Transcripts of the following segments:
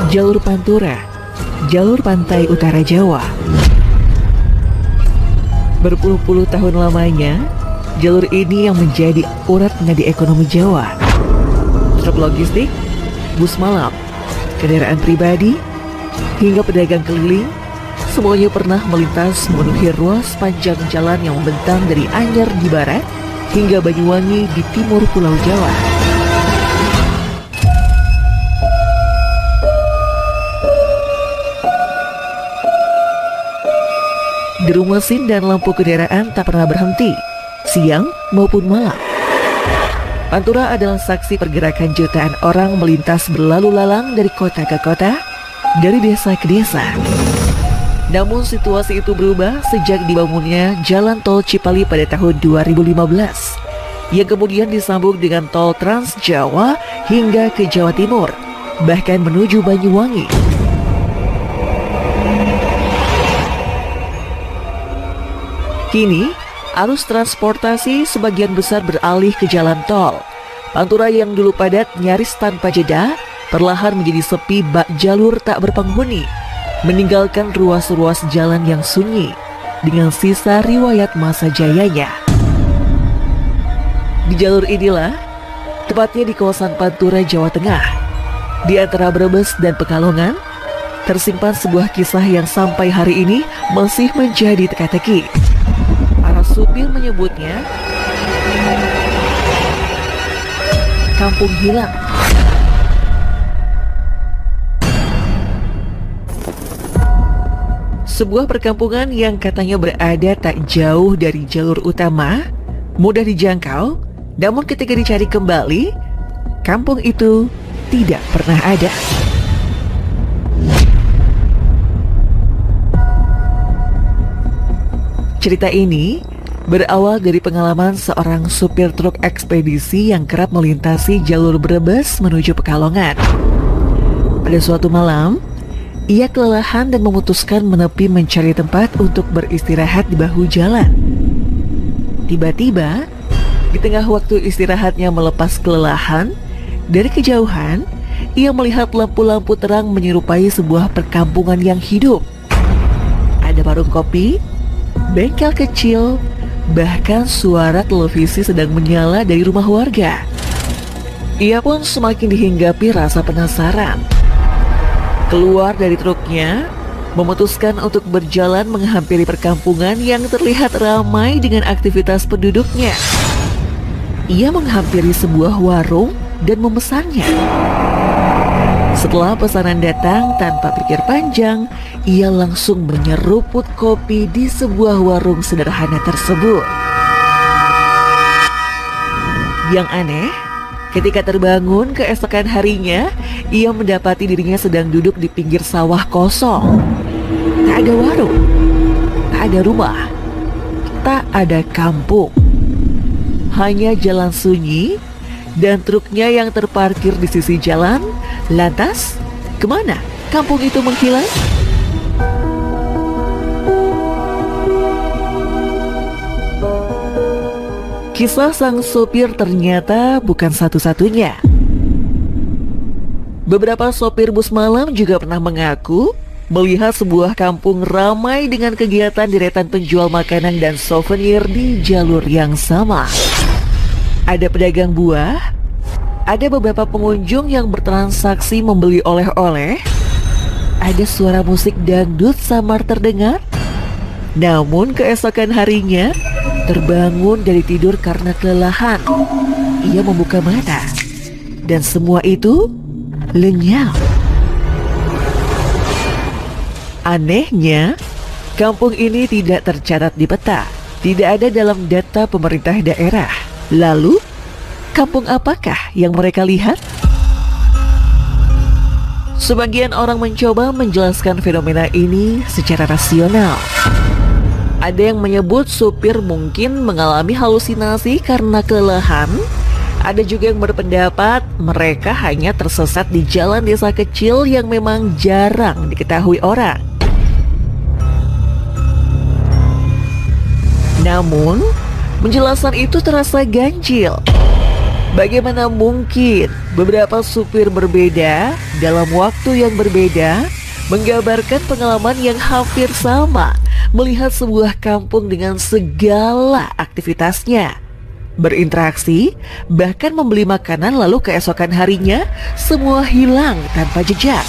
Jalur Pantura, jalur pantai utara Jawa. Berpuluh-puluh tahun lamanya, jalur ini yang menjadi urat nadi ekonomi Jawa. Truk logistik, bus malam, kendaraan pribadi, hingga pedagang keliling, semuanya pernah melintas memenuhi ruas panjang jalan yang membentang dari Anyar di barat hingga Banyuwangi di timur Pulau Jawa. Deru mesin dan lampu kendaraan tak pernah berhenti, siang maupun malam. Pantura adalah saksi pergerakan jutaan orang melintas berlalu lalang dari kota ke kota, dari desa ke desa. Namun situasi itu berubah sejak dibangunnya Jalan Tol Cipali pada tahun 2015, yang kemudian disambung dengan Tol Trans Jawa hingga ke Jawa Timur, bahkan menuju Banyuwangi. Kini, arus transportasi sebagian besar beralih ke jalan tol. Pantura yang dulu padat nyaris tanpa jeda, perlahan menjadi sepi bak jalur tak berpenghuni, meninggalkan ruas-ruas jalan yang sunyi, dengan sisa riwayat masa jayanya. Di jalur inilah, tepatnya di kawasan Pantura, Jawa Tengah, di antara Brebes dan Pekalongan, tersimpan sebuah kisah yang sampai hari ini masih menjadi teka-teki. Para supir menyebutnya kampung hilang. Sebuah perkampungan yang katanya berada tak jauh dari jalur utama, mudah dijangkau, namun ketika dicari kembali, kampung itu tidak pernah ada. Cerita ini berawal dari pengalaman seorang supir truk ekspedisi yang kerap melintasi jalur Brebes menuju Pekalongan. Pada suatu malam, ia kelelahan dan memutuskan menepi mencari tempat untuk beristirahat di bahu jalan. Tiba-tiba, di tengah waktu istirahatnya melepas kelelahan, dari kejauhan, ia melihat lampu-lampu terang menyerupai sebuah perkampungan yang hidup. Ada warung kopi, bengkel kecil, bahkan suara televisi sedang menyala dari rumah warga. Ia pun semakin dihinggapi rasa penasaran. Keluar dari truknya, memutuskan untuk berjalan menghampiri perkampungan yang terlihat ramai dengan aktivitas penduduknya. Ia menghampiri sebuah warung dan memesannya. Setelah pesanan datang tanpa pikir panjang, ia langsung menyeruput kopi di sebuah warung sederhana tersebut. Yang aneh, ketika terbangun keesokan harinya, ia mendapati dirinya sedang duduk di pinggir sawah kosong. Tak ada warung, tak ada rumah, tak ada kampung. Hanya jalan sunyi dan truknya yang terparkir di sisi jalan. Lantas, kemana kampung itu menghilang? Kisah sang sopir ternyata bukan satu-satunya. Beberapa sopir bus malam juga pernah mengaku melihat sebuah kampung ramai dengan kegiatan deretan penjual makanan dan souvenir di jalur yang sama. Ada pedagang buah, ada beberapa pengunjung yang bertransaksi membeli oleh-oleh, ada suara musik dangdut samar terdengar. Namun keesokan harinya, terbangun dari tidur karena kelelahan, ia membuka mata, dan semua itu lenyap. Anehnya, kampung ini tidak tercatat di peta, tidak ada dalam data pemerintah daerah. Lalu, kampung apakah yang mereka lihat? Sebagian orang mencoba menjelaskan fenomena ini secara rasional. Ada yang menyebut supir mungkin mengalami halusinasi karena kelelahan. Ada juga yang berpendapat mereka hanya tersesat di jalan desa kecil yang memang jarang diketahui orang. Namun, penjelasan itu terasa ganjil. Bagaimana mungkin beberapa supir berbeda dalam waktu yang berbeda menggambarkan pengalaman yang hampir sama melihat sebuah kampung dengan segala aktivitasnya, berinteraksi, bahkan membeli makanan, lalu keesokan harinya semua hilang tanpa jejak.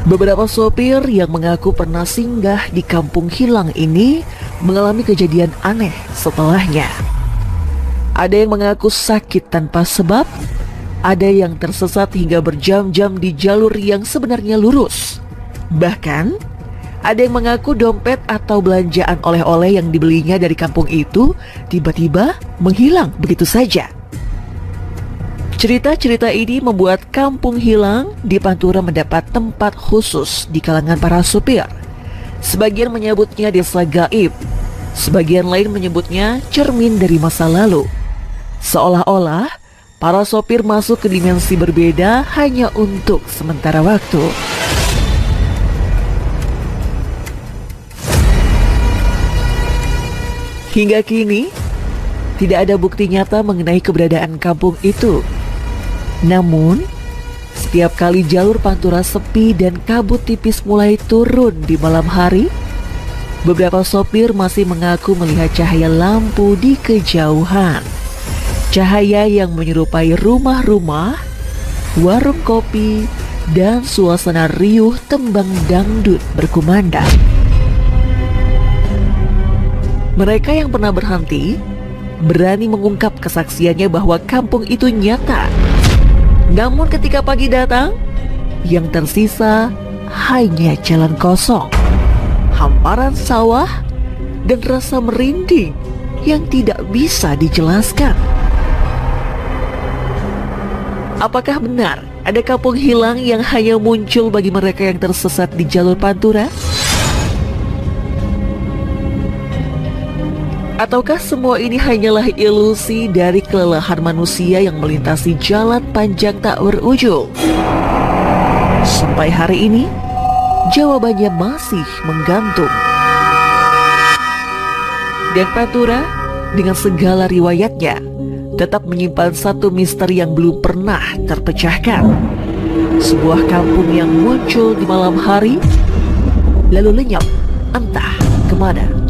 Beberapa sopir yang mengaku pernah singgah di kampung hilang ini mengalami kejadian aneh setelahnya. Ada yang mengaku sakit tanpa sebab, ada yang tersesat hingga berjam-jam di jalur yang sebenarnya lurus. Bahkan, ada yang mengaku dompet atau belanjaan oleh-oleh yang dibelinya dari kampung itu tiba-tiba menghilang begitu saja. Cerita-cerita ini membuat kampung hilang di Pantura mendapat tempat khusus di kalangan para supir. Sebagian menyebutnya desa gaib, sebagian lain menyebutnya cermin dari masa lalu. Seolah-olah para sopir masuk ke dimensi berbeda hanya untuk sementara waktu. Hingga kini, tidak ada bukti nyata mengenai keberadaan kampung itu. Namun, setiap kali jalur Pantura sepi dan kabut tipis mulai turun di malam hari, beberapa sopir masih mengaku melihat cahaya lampu di kejauhan. Cahaya yang menyerupai rumah-rumah, warung kopi, dan suasana riuh tembang dangdut berkumandang. Mereka yang pernah berhenti berani mengungkap kesaksiannya bahwa kampung itu nyata. Namun ketika pagi datang, yang tersisa hanya jalan kosong, hamparan sawah, dan rasa merinding yang tidak bisa dijelaskan. Apakah benar ada kampung hilang yang hanya muncul bagi mereka yang tersesat di jalur Pantura? Ataukah semua ini hanyalah ilusi dari kelelahan manusia yang melintasi jalan panjang tak berujung? Sampai hari ini, jawabannya masih menggantung. Dan Pantura, dengan segala riwayatnya, tetap menyimpan satu misteri yang belum pernah terpecahkan. Sebuah kampung yang muncul di malam hari, lalu lenyap entah kemana.